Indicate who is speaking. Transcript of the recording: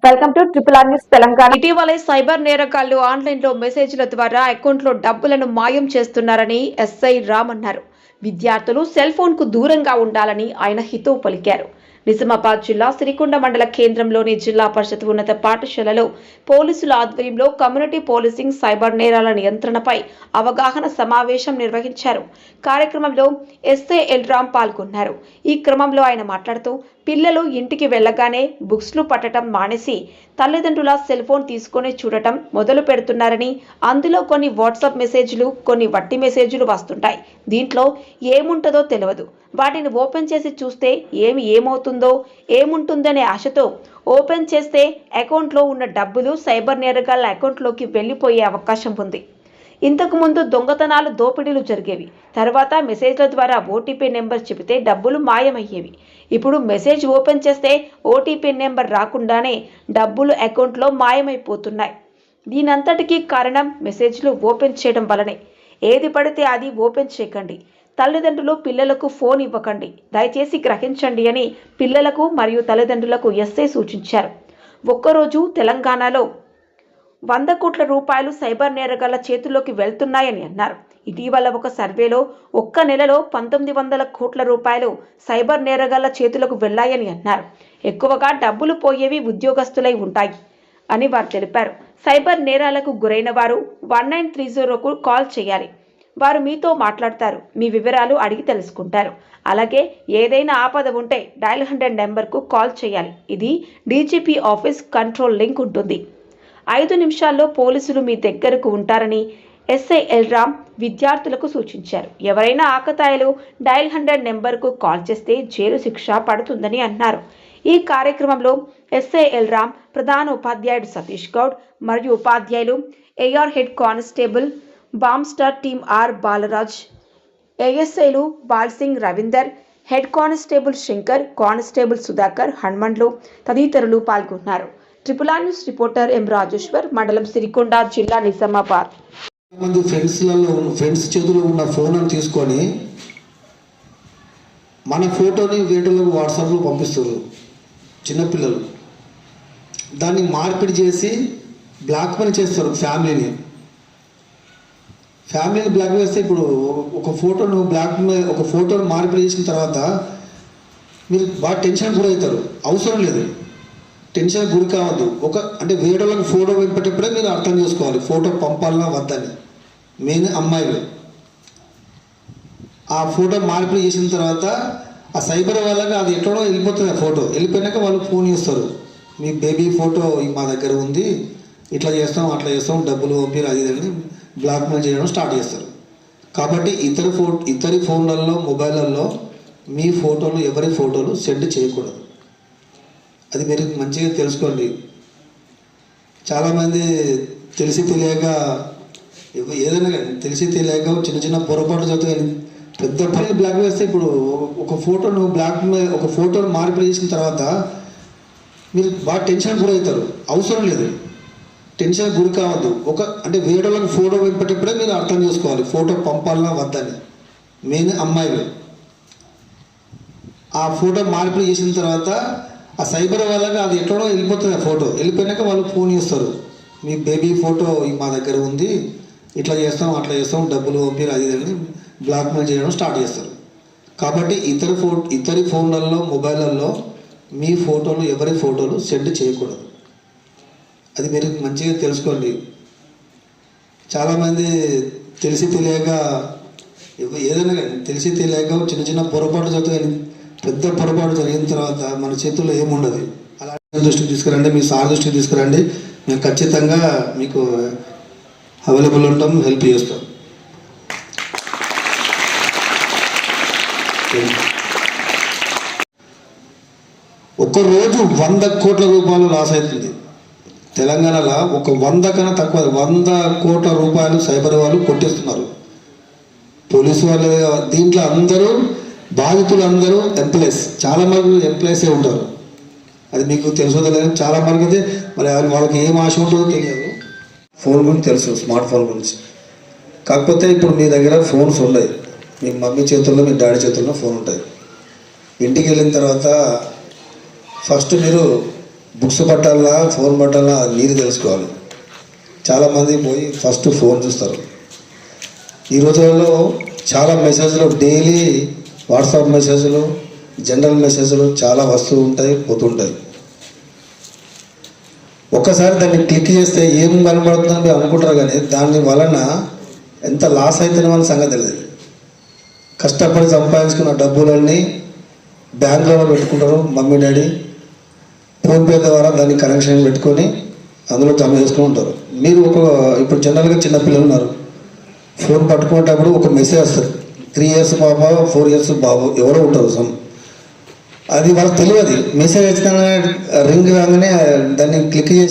Speaker 1: Welcome to triple R news Telangana. ఇటీవలే cyber నేరగాళ్లు online లో మెసేజ్ల ద్వారా అకౌంట్ లో డబ్బులను మాయం చేస్తున్నారని ఎస్ఐ రామ్ అన్నారు. విద్యార్థులు సెల్ ఫోన్ కు దూరంగా ఉండాలని ఆయన హితవు పలికారు. నిజామాబాద్ జిల్లా సిరికొండ మండల కేంద్రంలోని జిల్లా పరిషత్ ఉన్నత పాఠశాలలో పోలీసుల ఆధ్వర్యంలో కమ్యూనిటీ పోలీసింగ్ సైబర్ నేరాల నియంత్రణపై అవగాహన సమావేశం నిర్వహించారు. కార్యక్రమంలో ఎస్ఐ ఎల్ రామ్ పాల్గొన్నారు. ఈ క్రమంలో ఆయన మాట్లాడుతూ పిల్లలు ఇంటికి వెళ్లగానే బుక్స్లు పట్టడం మానేసి తల్లిదండ్రుల సెల్ ఫోన్ తీసుకొని చూడటం మొదలు పెడుతున్నారని, అందులో కొన్ని వాట్సాప్ మెసేజ్లు, కొన్ని వట్టి మెసేజ్లు వస్తుంటాయి. దీంట్లో ఏముంటుందో తెలియదు. వాటిని ఓపెన్ చేసి చూస్తే ఏమవుతుందో ఏముంటుందనే ఆశతో ఓపెన్ చేస్తే అకౌంట్లో ఉన్న డబ్బులు సైబర్ నేరగాళ్ల అకౌంట్లోకి వెళ్లిపోయే అవకాశం ఉంది. ఇంతకు ముందు దొంగతనాలు, దోపిడీలు జరిగేవి. తర్వాత మెసేజ్ల ద్వారా ఓటీపీ నెంబర్ చెబితే డబ్బులు మాయమయ్యేవి. ఇప్పుడు మెసేజ్ ఓపెన్ చేస్తే ఓటీపీ నెంబర్ రాకుండానే డబ్బులు అకౌంట్లో మాయమైపోతున్నాయి. దీనంతటికీ కారణం మెసేజ్లు ఓపెన్ చేయడం వల్లనే. ఏది పడితే అది ఓపెన్ చేయకండి. తల్లిదండ్రులు పిల్లలకు ఫోన్ ఇవ్వకండి. దయచేసి గ్రహించండి అని పిల్లలకు మరియు తల్లిదండ్రులకు ఎస్ఐ సూచించారు. ఒక్కరోజు తెలంగాణలో 100 కోట్ల రూపాయలు సైబర్ నేరగాళ్ల చేతుల్లోకి వెళ్తున్నాయని అన్నారు. ఇటీవల ఒక సర్వేలో ఒక్క నెలలో 1900 కోట్ల రూపాయలు సైబర్ నేరగాళ్ల చేతులకు వెళ్లాయని అన్నారు. ఎక్కువగా డబ్బులు పోయేవి ఉద్యోగస్తులై ఉంటాయి అని వారు తెలిపారు. సైబర్ నేరాలకు గురైన వారు 1930కు కాల్ చేయాలి. వారు మీతో మాట్లాడతారు, మీ వివరాలు అడిగి తెలుసుకుంటారు. అలాగే ఏదైనా ఆపద ఉంటే డయల్ 100 నెంబర్కు కాల్ చేయాలి. ఇది డీజీపీ ఆఫీస్ కంట్రోల్ లింక్ ఉంటుంది. 5 నిమిషాల్లో పోలీసులు మీ దగ్గరకు ఉంటారని ఎస్ఐ ఎల్ రామ్ విద్యార్థులకు సూచించారు. ఎవరైనా ఆకతాయిలు డయల్ 100 నెంబర్కు కాల్ చేస్తే జైలు శిక్ష పడుతుందని అన్నారు. ఈ కార్యక్రమంలో ఎస్ఐ ఎల్ రామ్, ప్రధాన ఉపాధ్యాయుడు సతీష్ గౌడ్ మరియు ఉపాధ్యాయులు ఏఆర్ హెడ్ కానిస్టేబుల్ బాంబ్స్టార్ టీమ్ ఆర్ బాలరాజ్, ఏఎస్ఐలు Balsingh Ravinder, head constable Shankar, constable Sudhakar, Hanumandlu తదితరులు పాల్గొన్నారు. Triple R news reporter M Rajeshwar, మండలం సిరికొండ, జిల్లా నిజామాబాద్.
Speaker 2: మంది ఫ్రెండ్స్ చేతిలో ఉన్న ఫోన్ తీసుకొని మన ఫోటోని వేటలకు వాట్సాప్లో పంపిస్తారు చిన్నపిల్లలు. దాన్ని మార్పిడి చేసి బ్లాక్మెయిల్ చేస్తారు ఫ్యామిలీని బ్లాక్ చేస్తే ఇప్పుడు ఒక ఫోటోను మార్పిడి చేసిన తర్వాత మీరు బాగా టెన్షన్ గురవుతారు. అవసరం లేదు, టెన్షన్ గురి కావద్దు. అంటే వేరేళ్ళకి ఫోటో పెట్టేప్పుడే మీరు అర్థం చేసుకోవాలి ఫోటో పంపాలన్నా వద్దని. మెయిన్ అమ్మాయిలు ఆ ఫోటో మార్పిడి చేసిన తర్వాత ఆ సైబర్ వాళ్ళకి అది ఎక్కడో వెళ్ళిపోతుంది. ఆ ఫోటో వెళ్ళిపోయినాక వాళ్ళు ఫోన్ చేస్తారు, మీ బేబీ ఫోటో మా దగ్గర ఉంది, ఇట్లా చేస్తాం అట్లా చేస్తాం, డబ్బులు పంపిరు అది అని బ్లాక్మెయిల్ చేయడం స్టార్ట్ చేస్తారు. కాబట్టి ఇతరి ఫోన్లలో, మొబైళ్ళల్లో మీ ఫోటోలు, ఎవరి ఫోటోలు సెండ్ చేయకూడదు. అది మీరు మంచిగా తెలుసుకోండి. చాలామంది తెలిసి తెలియక ఏదైనా తెలిసి తెలియక చిన్న పొరపాటు చదువు పెద్ద పని బ్లాక్ వేస్తే ఇప్పుడు ఒక ఫోటోను మార్పిడి చేసిన తర్వాత మీరు బాగా టెన్షన్ గురవుతారు. అవసరం లేదు, టెన్షన్ గురి కావద్దు. అంటే వేరేళ్ళకి ఫోటో పెట్టేప్పుడే మీరు అర్థం చేసుకోవాలి ఫోటో పంపాలన్నా వద్దని. మెయిన్ అమ్మాయిలు ఆ ఫోటో మార్పిడి చేసిన తర్వాత ఆ సైబర్ వాళ్ళకి అది ఎక్కడో వెళ్ళిపోతుంది. ఆ ఫోటో వెళ్ళిపోయినాక వాళ్ళు ఫోన్ చేస్తారు, మీ బేబీ ఫోటో మా దగ్గర ఉంది, ఇట్లా చేస్తాం అట్లా చేస్తాం, డబ్బులు పంపిరు అది అని బ్లాక్మెయిల్ చేయడం స్టార్ట్ చేస్తారు. కాబట్టి ఇతరి ఫోన్లలో, మొబైళ్ళల్లో మీ ఫోటోలు, ఎవరి ఫోటోలు సెండ్ చేయకూడదు. అది మీరు మంచిగా తెలుసుకోండి. చాలామంది తెలిసి తెలియక ఏదైనా తెలిసి తెలియక చిన్న పొరపాటు చదువు పెద్ద పొరపాటు జరిగిన తర్వాత మన చేతుల్లో ఏముండదు. అలా దృష్టికి తీసుకురండి, మీ సార్ దృష్టికి తీసుకురండి. మేము ఖచ్చితంగా మీకు అవైలబుల్ ఉంటాం, హెల్ప్ చేస్తాం. ఒక్కరోజు 100 కోట్ల రూపాయలు లాస్ అవుతుంది తెలంగాణలో. ఒక 100 కన్నా తక్కువ 100 కోట్ల రూపాయలు సైబర్ వాళ్ళు కొట్టేస్తున్నారు. పోలీసు వాళ్ళు దీంట్లో అందరూ బాధితులు అందరూ ఎంప్లాయీస్, చాలా మంది ఎంప్లాయీసే ఉంటారు. అది మీకు తెలుసో తెలియదు. చాలా మందికి అయితే మరి వాళ్ళకి ఏం ఆశ ఉంటుందో తెలియదు. ఫోన్ గురించి తెలుసు, స్మార్ట్ ఫోన్ గురించి. కాకపోతే ఇప్పుడు మీ దగ్గర ఫోన్స్ ఉన్నాయి, మీ మమ్మీ చేతుల్లో, మీ డాడీ చేతుల్లో ఫోన్ ఉంటుంది. ఇంటికి వెళ్ళిన తర్వాత ఫస్ట్ మీరు బుక్స్ పట్టాలా ఫోన్ పట్టాలా అది మీరు తెలుసుకోవాలి. చాలామంది పోయి ఫస్ట్ ఫోన్ చూస్తారు. ఈ రోజులలో చాలా మెసేజ్లు డైలీ వాట్సాప్ మెసేజ్లు జనరల్ మెసేజ్లు చాలా వస్తూ ఉంటాయి పోతుంటాయి. ఒక్కసారి దాన్ని క్లిక్ చేస్తే ఏం కనబడుతుందని మీరు అనుకుంటారు, కానీ దాని వలన ఎంత లాస్ అవుతుందో అని సంగతి తెలియదు. కష్టపడి సంపాదించుకున్న డబ్బులన్నీ బ్యాంకులో పెట్టుకుంటారు మమ్మీ డాడీ. ఫోన్పే ద్వారా దాన్ని కనెక్షన్ పెట్టుకొని అందులో జమ చేసుకుని ఉంటారు. మీరు ఇప్పుడు జనరల్గా చిన్నపిల్లలు ఉన్నారు, ఫోన్ పట్టుకునేటప్పుడు ఒక మెసేజ్ వస్తుంది. 3 years పాప 4 years బాబు ఎవరో ఉంటారు. అది వాళ్ళకి తెలియదు. మెసేజ్ వచ్చిన రింగ్ రాగానే దాన్ని క్లిక్ చేసి